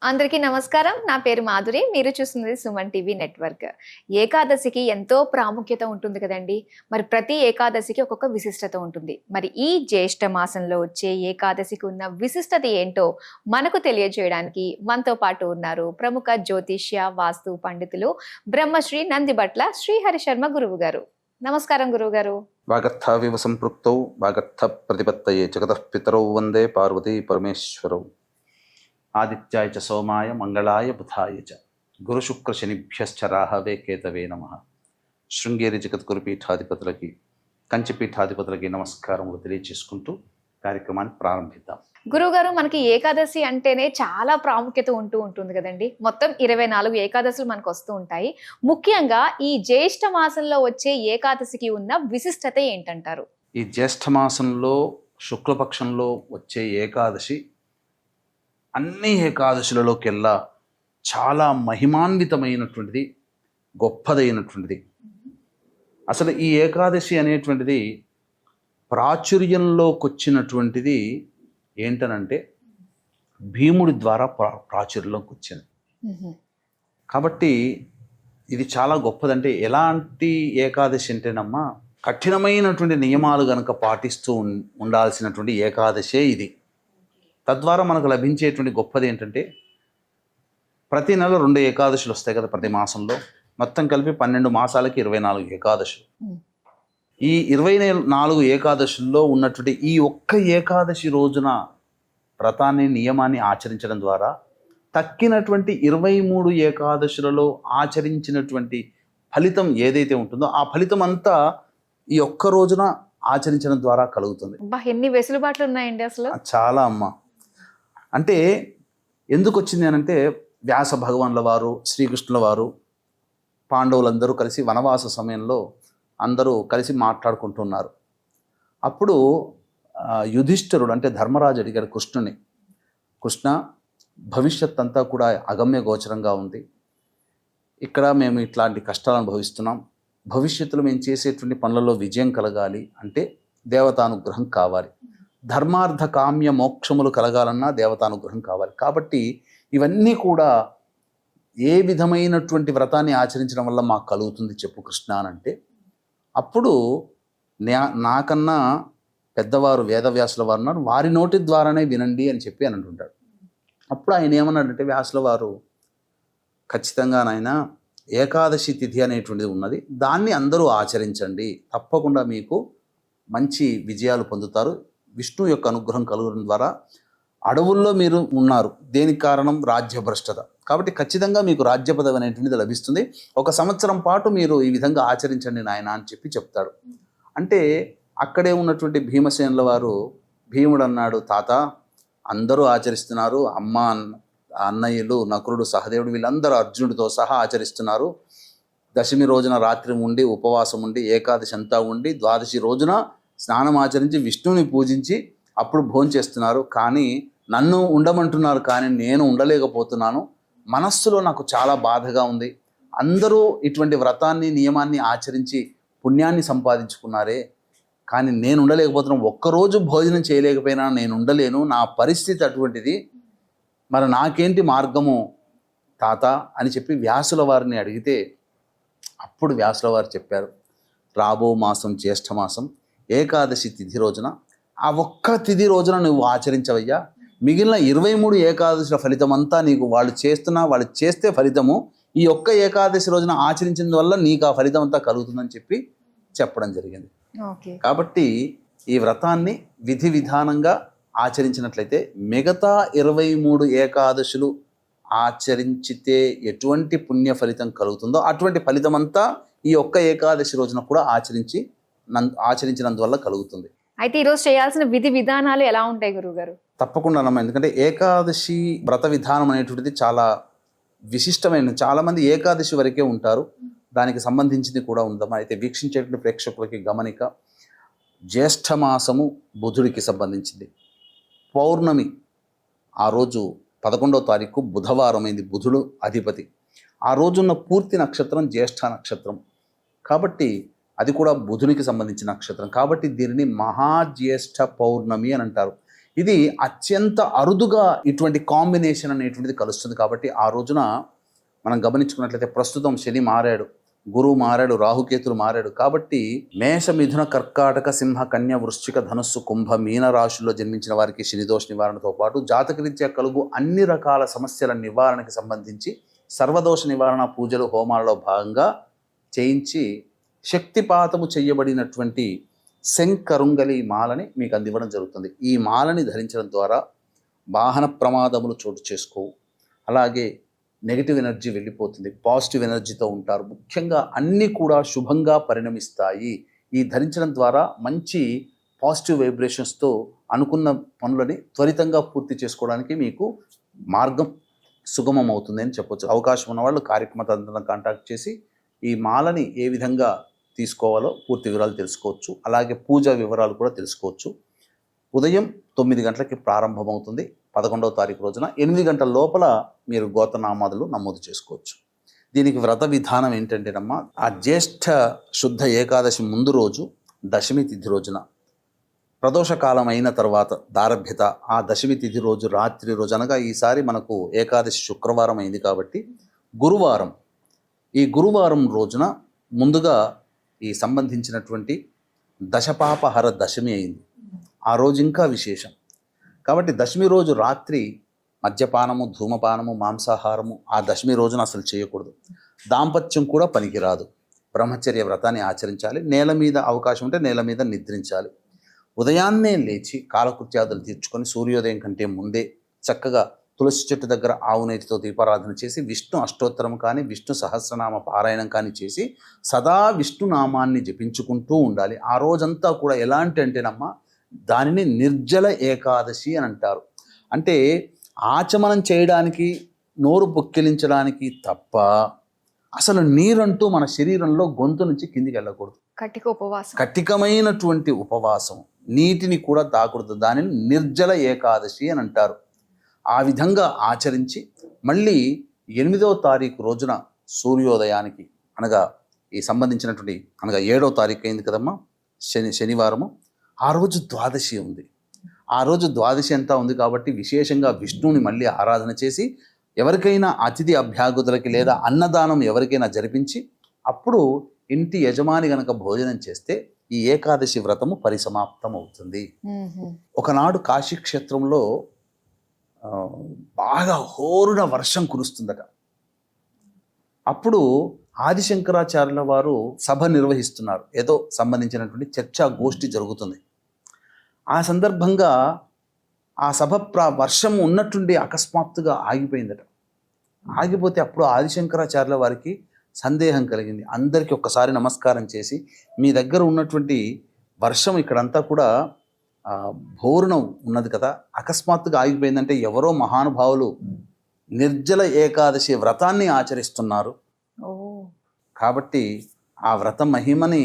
అందరికీ నమస్కారం. నా పేరు మాధురి. మీరు చూస్తున్నది సుమన్ టీవీ నెట్వర్క్. ఏకాదశికి ఎంతో ప్రాముఖ్యత ఉంటుంది కదండీ! మరి ప్రతి ఏకాదశికి ఒక్కొక్క విశిష్టత ఉంటుంది. మరి ఈ జ్యేష్ఠ మాసంలో వచ్చే ఏకాదశికి ఉన్న విశిష్టత ఏంటో మనకు తెలియజేయడానికి మనతో పాటు ఉన్నారు ప్రముఖ జ్యోతిష్య, వాస్తు పండితులు బ్రహ్మశ్రీ నందిబట్ల శ్రీహరి శర్మ గురువు గారు. నమస్కారం గురువుగారు. వాగర్థావివ సంపృక్తౌ వాగర్థ ప్రతిపత్తయే జగతః పితరౌ వందే పార్వతీ పరమేశ్వరౌ. ఆదిత్యాయ చ సోమాయ మంగళాయ బుధాయ చ గురుశుక్ర శనిభ్యశ్చ రాహవే కేతవే నమః. శృంగేరి జగద్గురు పీఠాధిపతులకి, కంచి పీఠాధిపతులకి నమస్కారములు తెలియచేసుకుంటూ కార్యక్రమాన్ని ప్రారంభిద్దాం. గురువుగారు, మనకి ఏకాదశి అంటేనే చాలా ప్రాముఖ్యత ఉంటుంది కదండి. మొత్తం 24 ఏకాదశులు మనకు వస్తూ ఉంటాయి. ముఖ్యంగా ఈ జ్యేష్ఠ మాసంలో వచ్చే ఏకాదశికి ఉన్న విశిష్టత ఏంటంటారు? ఈ జ్యేష్ఠ మాసంలో శుక్లపక్షంలో వచ్చే ఏకాదశి అన్ని ఏకాదశులలోకెల్లా చాలా మహిమాన్వితమైనటువంటిది, గొప్పదైనటువంటిది. అసలు ఈ ఏకాదశి అనేటువంటిది ప్రాచుర్యంలోకి వచ్చినటువంటిది ఏంటనంటే భీముడి ద్వారా ప్రాచుర్యంలోకి వచ్చింది. కాబట్టి ఇది చాలా గొప్పదంటే, ఎలాంటి ఏకాదశి అంటేనమ్మా, కఠినమైనటువంటి నియమాలు గనక పాటిస్తూ ఉండాల్సినటువంటి ఏకాదశే ఇది. తద్వారా మనకు లభించేటువంటి గొప్పది ఏంటంటే, ప్రతి నెల 2 ఏకాదశులు వస్తాయి కదా ప్రతి మాసంలో. మొత్తం కలిపి 12 మాసాలకి 24 ఏకాదశులు. ఈ 24 ఏకాదశుల్లో ఉన్నటువంటి ఈ ఒక్క ఏకాదశి రోజున వ్రతాన్ని, నియమాన్ని ఆచరించడం ద్వారా తక్కినటువంటి 23 ఏకాదశులలో ఆచరించినటువంటి ఫలితం ఏదైతే ఉంటుందో ఆ ఫలితం అంతా ఈ ఒక్క రోజున ఆచరించడం ద్వారా కలుగుతుంది. ఎన్ని వెసులుబాట్లు ఉన్నాయండి అసలు. చాలా అమ్మ. అంటే ఎందుకు వచ్చింది అనంటే, వ్యాస భగవాన్ల వారు, శ్రీకృష్ణుల వారు, పాండవులందరూ కలిసి వనవాస సమయంలో అందరూ కలిసి మాట్లాడుకుంటున్నారు. అప్పుడు యుధిష్ఠిరుడు అంటే ధర్మరాజు అడిగాడు కృష్ణుని, కృష్ణ, భవిష్యత్ అంతా కూడా అగమ్య గోచరంగా ఉంది. ఇక్కడ మేము ఇట్లాంటి కష్టాలు అనుభవిస్తున్నాం. భవిష్యత్తులో మేము చేసేటువంటి పనులలో విజయం కలగాలి అంటే దేవతానుగ్రహం కావాలి. ధర్మార్థ కామ్య మోక్షములు కలగాలన్నా దేవతానుగ్రహం కావాలి. కాబట్టి ఇవన్నీ కూడా ఏ విధమైనటువంటి వ్రతాన్ని ఆచరించడం వల్ల మాకు కలుగుతుంది చెప్పు కృష్ణ అని అంటే, అప్పుడు నాకన్నా పెద్దవారు వేదవ్యాసుల వారు ఉన్నారు, వారి నోటి ద్వారానే వినండి అని చెప్పి అని అంటుంటాడు. అప్పుడు ఆయన ఏమన్నాడంటే, వ్యాసుల వారు, ఖచ్చితంగా నాయన ఏకాదశి తిథి అనేటువంటిది ఉన్నది, దాన్ని అందరూ ఆచరించండి, తప్పకుండా మీకు మంచి విజయాలు పొందుతారు. విష్ణు యొక్క అనుగ్రహం కలగడం ద్వారా అడవుల్లో మీరు ఉన్నారు, దేనికి కారణం రాజ్యభ్రష్టత, కాబట్టి ఖచ్చితంగా మీకు రాజ్య పదవి అనేటువంటిది లభిస్తుంది. 1 సంవత్సరం పాటు మీరు ఈ విధంగా ఆచరించండి నాయన అని చెప్పి చెప్తాడు. అంటే అక్కడే ఉన్నటువంటి భీమసేనుల వారు, భీముడు అన్నాడు, తాత అందరూ ఆచరిస్తున్నారు, అమ్మ అన్నయ్యలు నకులుడు సహదేవుడు వీళ్ళందరూ అర్జునుడితో సహా ఆచరిస్తున్నారు. దశమి రోజున రాత్రి ఉండి ఉపవాసం ఉండి ఏకాదశి అంతా ఉండి ద్వాదశి రోజున స్నానం ఆచరించి విష్ణువుని పూజించి అప్పుడు భోజనం చేస్తున్నారు. కానీ నన్ను ఉండమంటున్నారు, కానీ నేను ఉండలేకపోతున్నాను. మనస్సులో నాకు చాలా బాధగా ఉంది. అందరూ ఇటువంటి వ్రతాన్ని, నియమాన్ని ఆచరించి పుణ్యాన్ని సంపాదించుకున్నారే, కానీ నేను ఉండలేకపోతున్నాను. ఒక్కరోజు భోజనం చేయలేకపోయినా నేను ఉండలేను, నా పరిస్థితి అటువంటిది, మరి నాకేంటి మార్గము తాత అని చెప్పి వ్యాసుల వారిని అడిగితే, అప్పుడు వ్యాసుల వారు చెప్పారు, రాబో మాసం జ్యేష్ఠ మాసం ఏకాదశి తిథి రోజున ఆ ఒక్క తిథి రోజున నువ్వు ఆచరించవయ్యా, మిగిలిన 23 ఏకాదశుల ఫలితం అంతా నీకు వాళ్ళు చేస్తే ఫలితము, ఈ ఒక్క ఏకాదశి రోజున ఆచరించిన వల్ల నీకు ఆ ఫలితం అంతా కలుగుతుందని చెప్పి చెప్పడం జరిగింది. కాబట్టి ఈ వ్రతాన్ని విధి విధానంగా ఆచరించినట్లయితే మిగతా 23 ఏకాదశులు ఆచరించితే ఎటువంటి పుణ్య ఫలితం కలుగుతుందో అటువంటి ఫలితం అంతా ఈ ఒక్క ఏకాదశి రోజున కూడా ఆచరించినందువల్ల కలుగుతుంది. అయితే ఈరోజు చేయాల్సిన విధి విధానాలు ఎలా ఉంటాయి గురువుగారు? తప్పకుండా అన్నమా, ఎందుకంటే ఏకాదశి వ్రత విధానం అనేటువంటిది చాలా విశిష్టమైన, చాలామంది ఏకాదశి వరకే ఉంటారు, దానికి సంబంధించింది కూడా ఉందమ్మా. అయితే వీక్షించేటువంటి ప్రేక్షకులకి గమనిక, జ్యేష్ఠ మాసము బుధుడికి సంబంధించింది. పౌర్ణమి ఆ రోజు 11వ తారీఖు బుధవారమైంది, బుధుడు అధిపతి. ఆ రోజున్న పూర్తి నక్షత్రం జ్యేష్ఠ నక్షత్రం, కాబట్టి అది కూడా బుధునికి సంబంధించిన నక్షత్రం. కాబట్టి దీనిని మహాజ్యేష్ఠ పౌర్ణమి అని అంటారు. ఇది అత్యంత అరుదుగా ఇటువంటి కాంబినేషన్ అనేటువంటిది కలుస్తుంది. కాబట్టి ఆ రోజున మనం గమనించుకున్నట్లయితే ప్రస్తుతం శని మారాడు, గురువు మారాడు, రాహుకేతులు మారాడు. కాబట్టి మేష, మిథున, కర్కాటక, సింహ, కన్య, వృశ్చిక, ధనుస్సు, కుంభ, మీన రాశుల్లో జన్మించిన వారికి శనిదోష నివారణతో పాటు జాతకరీత్యా కలుగు అన్ని రకాల సమస్యల నివారణకి సంబంధించి సర్వదోష నివారణ పూజలు హోమాలలో భాగంగా చేయించి శక్తిపాతము చేయబడినటువంటి శంకరుంగలి మాలని మీకు అందివ్వడం జరుగుతుంది. ఈ మాలని ధరించడం ద్వారా వాహన ప్రమాదములు చోటు చేసుకోవు, అలాగే నెగిటివ్ ఎనర్జీ వెళ్ళిపోతుంది, పాజిటివ్ ఎనర్జీతో ఉంటారు. ముఖ్యంగా అన్నీ కూడా శుభంగా పరిణమిస్తాయి. ఈ ధరించడం ద్వారా మంచి పాజిటివ్ వైబ్రేషన్స్తో అనుకున్న పనులని త్వరితంగా పూర్తి చేసుకోవడానికి మీకు మార్గం సుగమం అవుతుంది అని చెప్పొచ్చు. అవకాశం ఉన్న వాళ్ళు కార్యక్రమ తదనంతరం కాంటాక్ట్ చేసి ఈ మాలని ఏ విధంగా తీసుకోవాలో పూర్తి వివరాలు తెలుసుకోవచ్చు. అలాగే పూజా వివరాలు కూడా తెలుసుకోవచ్చు. ఉదయం 9 గంటలకి ప్రారంభమవుతుంది 11వ తారీఖు రోజున. 8 గంటల లోపల మీరు గోత్రనామాదులు నమోదు చేసుకోవచ్చు. దీనికి వ్రత విధానం ఏంటంటేనమ్మా, ఆ జ్యేష్ఠ శుద్ధ ఏకాదశి ముందు రోజు దశమి తిథి రోజున ప్రదోషకాలం అయిన తర్వాత దారభ్యత, ఆ దశమి తిథి రోజు రాత్రి రోజు, అనగా ఈసారి మనకు ఏకాదశి శుక్రవారం అయింది కాబట్టి గురువారం, ఈ గురువారం రోజున ముందుగా ఈ సంబంధించినటువంటి దశపాపహర దశమి అయింది. ఆ రోజు ఇంకా విశేషం. కాబట్టి దశమి రోజు రాత్రి మద్యపానము, ధూమపానము, మాంసాహారము ఆ దశమి రోజున అసలు చేయకూడదు. దాంపత్యం కూడా పనికిరాదు. బ్రహ్మచర్య వ్రతాన్ని ఆచరించాలి. నేల మీద అవకాశం ఉంటే నేల మీద నిద్రించాలి. ఉదయాన్నే లేచి కాలకృత్యాదులు తీర్చుకొని సూర్యోదయం కంటే ముందే చక్కగా తులసి చెట్టు దగ్గర ఆవు నేతితో దీపారాధన చేసి విష్ణు అష్టోత్తరం కానీ విష్ణు సహస్రనామ పారాయణం కానీ చేసి సదా విష్ణునామాన్ని జపించుకుంటూ ఉండాలి. ఆ రోజంతా కూడా ఎలాంటి అంటేనమ్మా, దానిని నిర్జల ఏకాదశి అని అంటారు. అంటే ఆచమనం చేయడానికి, నోరు పొక్కిలించడానికి తప్ప అసలు నీరంటూ మన శరీరంలో గొంతు నుంచి కిందికి వెళ్ళకూడదు. కఠికమైనటువంటి ఉపవాసం, నీటిని కూడా తాకూడదు. దానిని నిర్జల ఏకాదశి అని అంటారు. ఆ విధంగా ఆచరించి మళ్ళీ 8వ తారీఖు రోజున సూర్యోదయానికి, అనగా ఈ సంబంధించినటువంటి, అనగా 7వ తారీఖు అయింది కదమ్మా, శనివారము, ఆ రోజు ద్వాదశి ఉంది. ఆ రోజు ద్వాదశి అంతా ఉంది కాబట్టి విశేషంగా విష్ణువుని మళ్ళీ ఆరాధన చేసి ఎవరికైనా అతిథి అభ్యాగతులకి లేదా అన్నదానం ఎవరికైనా జరిపించి అప్పుడు ఇంటి యజమాని గనక భోజనం చేస్తే ఈ ఏకాదశి వ్రతము పరిసమాప్తం అవుతుంది. ఒకనాడు కాశీక్షేత్రంలో బాగా హోరున వర్షం కురుస్తుందట. అప్పుడు ఆదిశంకరాచార్యుల వారు సభ నిర్వహిస్తున్నారు. ఏదో సంబంధించినటువంటి చర్చా గోష్ఠి జరుగుతుంది. ఆ సందర్భంగా ఆ సభ వర్షం ఉన్నట్టుండి అకస్మాత్తుగా ఆగిపోయిందట. ఆగిపోతే అప్పుడు ఆదిశంకరాచార్యుల వారికి సందేహం కలిగింది. అందరికీ ఒక్కసారి నమస్కారం చేసి, మీ దగ్గర ఉన్నటువంటి వర్షం ఇక్కడంతా కూడా భోరున ఉన్నది కదా, అకస్మాత్తుగా ఆగిపోయిందంటే ఎవరో మహానుభావులు నిర్జల ఏకాదశి వ్రతాన్ని ఆచరిస్తున్నారు కాబట్టి ఆ వ్రత మహిమని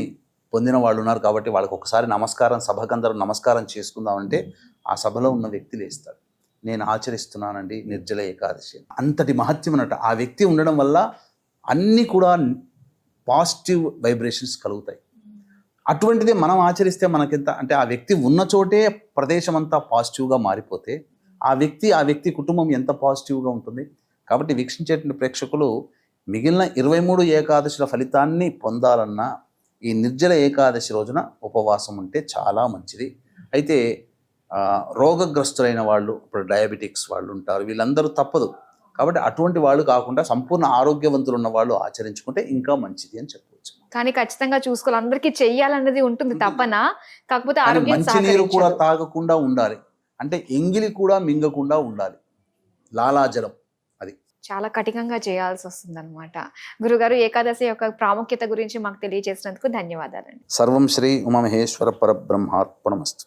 పొందిన వాళ్ళు ఉన్నారు కాబట్టి వాళ్ళకి ఒకసారి నమస్కారం, సభకందరూ నమస్కారం చేసుకుందామంటే ఆ సభలో ఉన్న వ్యక్తి లేస్తాడు, నేను ఆచరిస్తున్నానండి నిర్జల ఏకాదశి. అంతటి మహత్యం అన్నట్టు. ఆ వ్యక్తి ఉండడం వల్ల అన్నీ కూడా పాజిటివ్ వైబ్రేషన్స్ కలుగుతాయి. అటువంటిది మనం ఆచరిస్తే మనకెంత అంటే, ఆ వ్యక్తి ఉన్న చోటే ప్రదేశం అంతా పాజిటివ్గా మారిపోతే ఆ వ్యక్తి కుటుంబం ఎంత పాజిటివ్గా ఉంటుంది. కాబట్టి వీక్షించేటువంటి ప్రేక్షకులు మిగిలిన 23 ఏకాదశుల ఫలితాన్ని పొందాలన్నా ఈ నిర్జల ఏకాదశి రోజున ఉపవాసం ఉంటే చాలా మంచిది. అయితే రోగగ్రస్తులైన వాళ్ళు, ఇప్పుడు డయాబెటిక్స్ వాళ్ళు ఉంటారు, వీళ్ళందరూ తప్పదు. కాబట్టి అటువంటి వాళ్ళు కాకుండా సంపూర్ణ ఆరోగ్యవంతులు ఉన్న వాళ్ళు ఆచరించుకుంటే ఇంకా మంచిది అని చెప్పవచ్చు. కానీ ఖచ్చితంగా చూసుకోవాలి, అందరికీ చెయ్యాలన్నది ఉంటుంది తప్పన. కాకపోతే ఆరోగ్యం మంచినీరు కూడా తాగకుండా ఉండాలి, అంటే ఎంగిలి కూడా మింగకుండా ఉండాలి, లాలాజలం అది చాలా కఠినంగా చేయాల్సి వస్తుంది అనమాట. గురుగారు, ఏకాదశి యొక్క ప్రాముఖ్యత గురించి మాకు తెలియజేసినందుకు ధన్యవాదాలండి. సర్వం శ్రీ ఉమామహేశ్వర పరబ్రహ్మార్పణమస్తు.